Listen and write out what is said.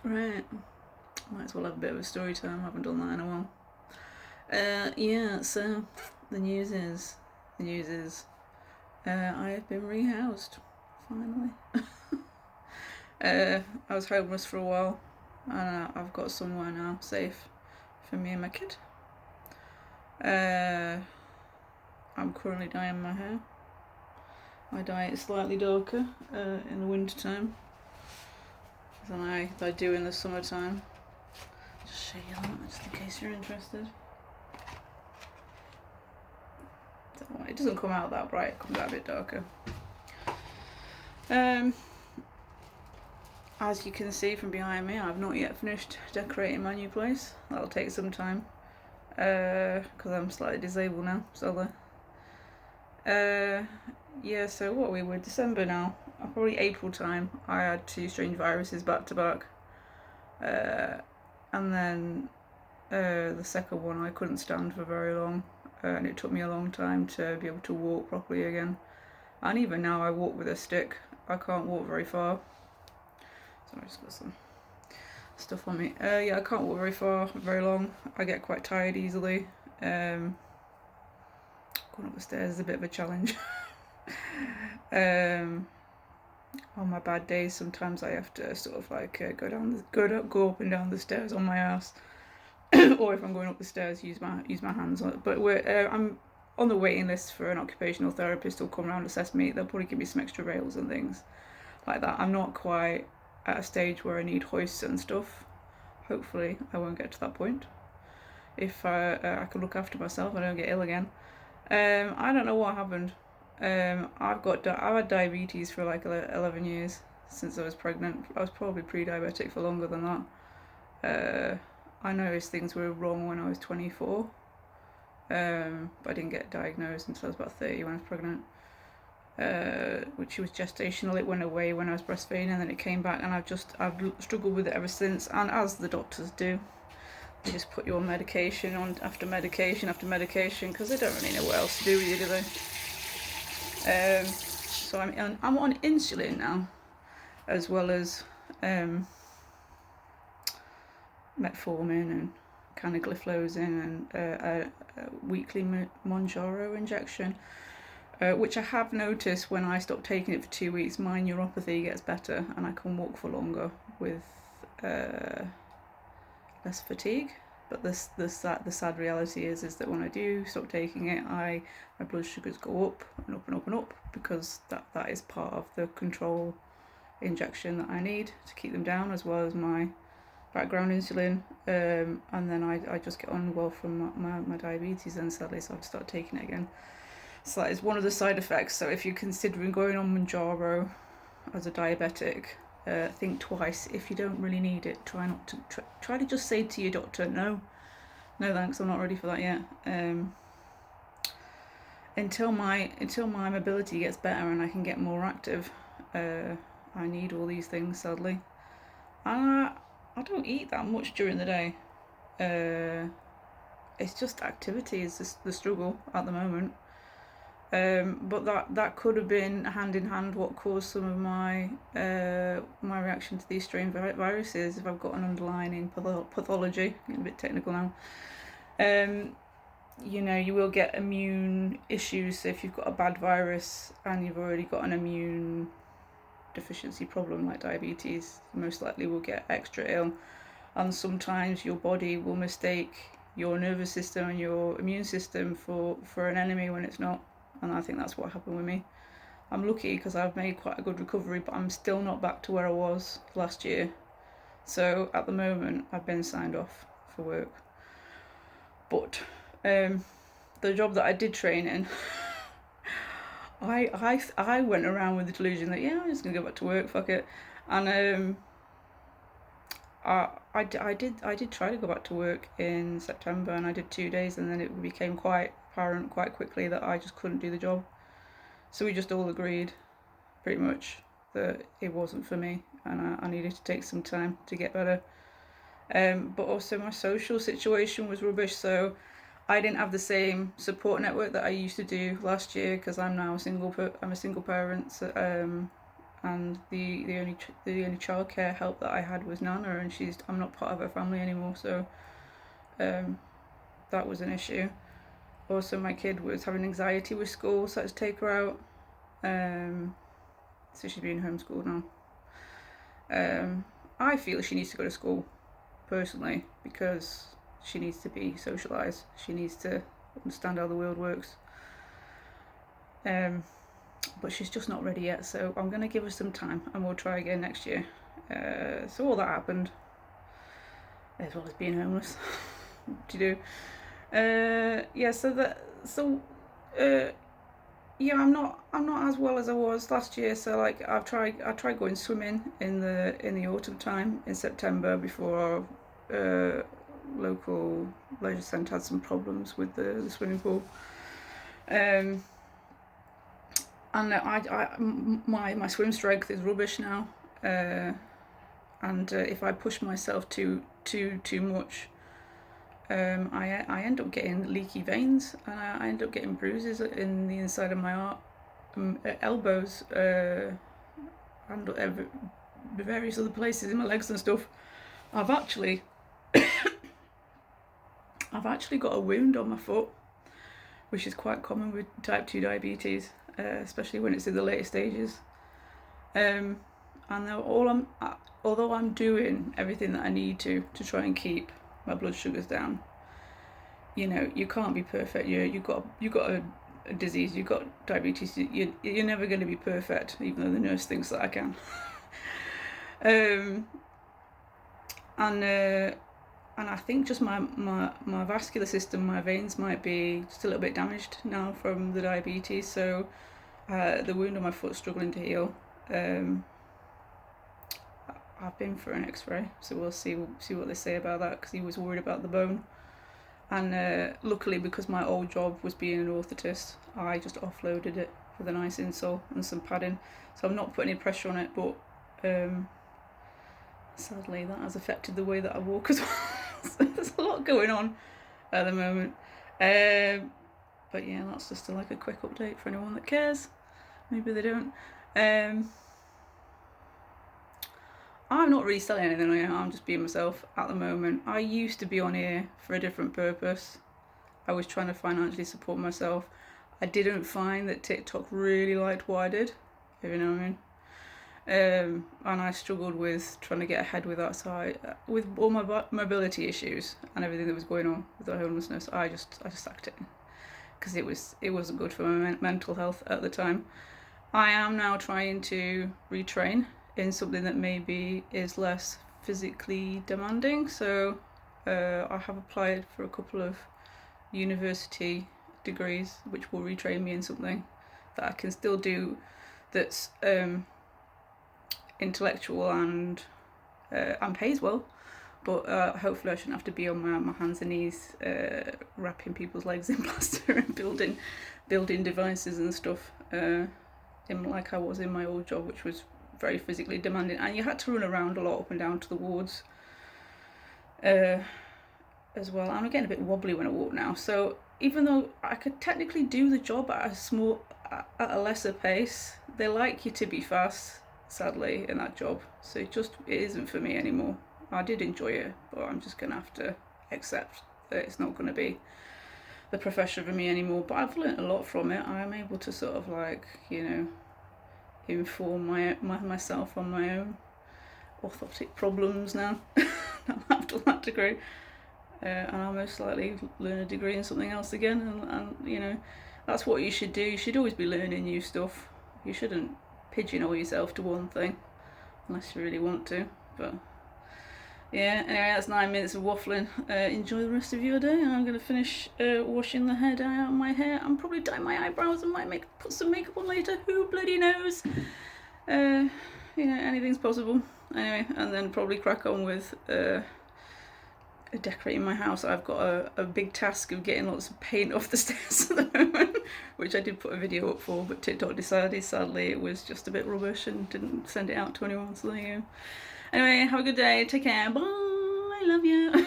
Right. Might as well have a bit of a story time. I haven't done that in a while. Yeah. So the news is, I have been rehoused. Finally. I was homeless for a while, and I've got somewhere now, safe for me and my kid. Uh, I'm currently dyeing my hair. I dye it slightly darker in the winter time than I do in the summertime. Just show you that, just in case you're interested. It doesn't come out that bright, it comes out a bit darker. As you can see from behind me, I've not yet finished decorating my new place. That'll take some time, because I'm slightly disabled now, so yeah, so what are we with? December now. Probably April time, I had 2 strange viruses back to back. And then the second one I couldn't stand for very long, and it took me a long time to be able to walk properly again. And even now I walk with a stick. I can't walk very far. So I just got some stuff on me. Yeah, I can't walk very far, very long. I get quite tired easily. Going up the stairs is a bit of a challenge. On my bad days, sometimes I have to sort of like go up and down the stairs on my ass, or if I'm going up the stairs, use my hands on it. But I'm on the waiting list for an occupational therapist who'll come around and assess me. They'll probably give me some extra rails and things like that. I'm not quite at a stage where I need hoists and stuff. Hopefully, I won't get to that point. If I can look after myself, I don't get ill again. I don't know what happened. I've had diabetes for like 11 years since I was pregnant. I was probably pre-diabetic for longer than that. I noticed things were wrong when I was 24, but I didn't get diagnosed until I was about 30 when I was pregnant. Which was gestational. It went away when I was breastfeeding, and then it came back, and I've struggled with it ever since. And as the doctors do, they just put you on medication after medication after medication, because they don't really know what else to do with you, do they? So I'm on insulin now, as well as metformin and canagliflozin and a weekly Mounjaro injection, which I have noticed when I stop taking it for 2 weeks, my neuropathy gets better and I can walk for longer with less fatigue. But the sad reality is that when I do stop taking it, my blood sugars go up and up and up and up, because that is part of the control injection that I need to keep them down, as well as my background insulin. And then I just get on well from my diabetes, and sadly, so I've started taking it again. So that is one of the side effects. So if you're considering going on Mounjaro as a diabetic, think twice. If you don't really need it, try to just say to your doctor, no thanks, I'm not ready for that yet. Until my mobility gets better and I can get more active, I need all these things, sadly. And I don't eat that much during the day. It's just activity is the struggle at the moment. But that could have been hand in hand what caused some of my reaction to these strange viruses. If I've got an underlying pathology, getting a bit technical now, you will get immune issues. So if you've got a bad virus and you've already got an immune deficiency problem like diabetes, you most likely will get extra ill. And sometimes your body will mistake your nervous system and your immune system for an enemy when it's not. And I think that's what happened with me. I'm lucky because I've made quite a good recovery, but I'm still not back to where I was last year. So at the moment, I've been signed off for work. But the job that I did train in, I went around with the delusion that, yeah, I'm just gonna go back to work, fuck it. And I did try to go back to work in September, and I did 2 days, and then it became quite apparent quite quickly that I just couldn't do the job. So we just all agreed, pretty much, that it wasn't for me, and I needed to take some time to get better. But also my social situation was rubbish, so I didn't have the same support network that I used to do last year, because I'm now a single parent. So, and the only childcare help that I had was Nana, and I'm not part of her family anymore, so that was an issue. Also, my kid was having anxiety with school, so I had to take her out. So she's being homeschooled now. I feel she needs to go to school, personally, because she needs to be socialised. She needs to understand how the world works. But she's just not ready yet, so I'm going to give her some time and we'll try again next year. So all that happened, as well as being homeless. What do you do? Yeah, I'm not as well as I was last year. So like I tried going swimming in the autumn time in September before our local leisure centre had some problems with the swimming pool. And my swim strength is rubbish now. And if I push myself too much, I end up getting leaky veins, and I end up getting bruises in the inside of my elbows, and various other places in my legs and stuff. I've actually got a wound on my foot, which is quite common with type 2 diabetes, especially when it's in the later stages. And although I'm doing everything that I need to try and keep my blood sugars down, you can't be perfect. You've got a disease, you've got diabetes, you're never going to be perfect, even though the nurse thinks that I can. And I think just my vascular system, my veins might be just a little bit damaged now from the diabetes, so the wound on my foot's struggling to heal. I've been for an x-ray, so we'll see what they say about that, because he was worried about the bone. And luckily, because my old job was being an orthotist, I just offloaded it with a nice insole and some padding, so I'm not putting any pressure on it, but sadly that has affected the way that I walk as well. So there's a lot going on at the moment. But yeah, that's just like a quick update for anyone that cares. Maybe they don't. I'm not really selling anything on here, I'm just being myself at the moment. I used to be on here for a different purpose. I was trying to financially support myself. I didn't find that TikTok really liked what I did, if you know what I mean. And I struggled with trying to get ahead with that, so with all my mobility issues and everything that was going on with the homelessness, I just sacked it, because it wasn't good for my mental health at the time. I am now trying to retrain in something that maybe is less physically demanding. So I have applied for a couple of university degrees which will retrain me in something that I can still do, that's intellectual and pays well, but hopefully I shouldn't have to be on my hands and knees wrapping people's legs in plaster and building devices and stuff, like I was in my old job, which was very physically demanding, and you had to run around a lot up and down to the wards as well. I'm getting a bit wobbly when I walk now, so even though I could technically do the job at a lesser pace, they like you to be fast, sadly, in that job, so it isn't for me anymore. I did enjoy it, but I'm just gonna have to accept that it's not going to be the profession for me anymore. But I've learnt a lot from it. I'm able to sort of inform myself on my own orthotic problems now. After that degree, and I'll most likely learn a degree in something else again, and that's what you should do. You should always be learning new stuff. You shouldn't pigeonhole yourself to one thing unless you really want to. But yeah, anyway, that's 9 minutes of waffling. Enjoy the rest of your day. I'm going to finish washing the hair dye out of my hair. I'm probably dye my eyebrows and might put some makeup on later. Who bloody knows? Anything's possible. Anyway, and then probably crack on with decorating my house. I've got a big task of getting lots of paint off the stairs at the moment, which I did put a video up for, but TikTok decided sadly it was just a bit rubbish and didn't send it out to anyone, so there you go. Anyway, have a good day, take care, bye, I love you.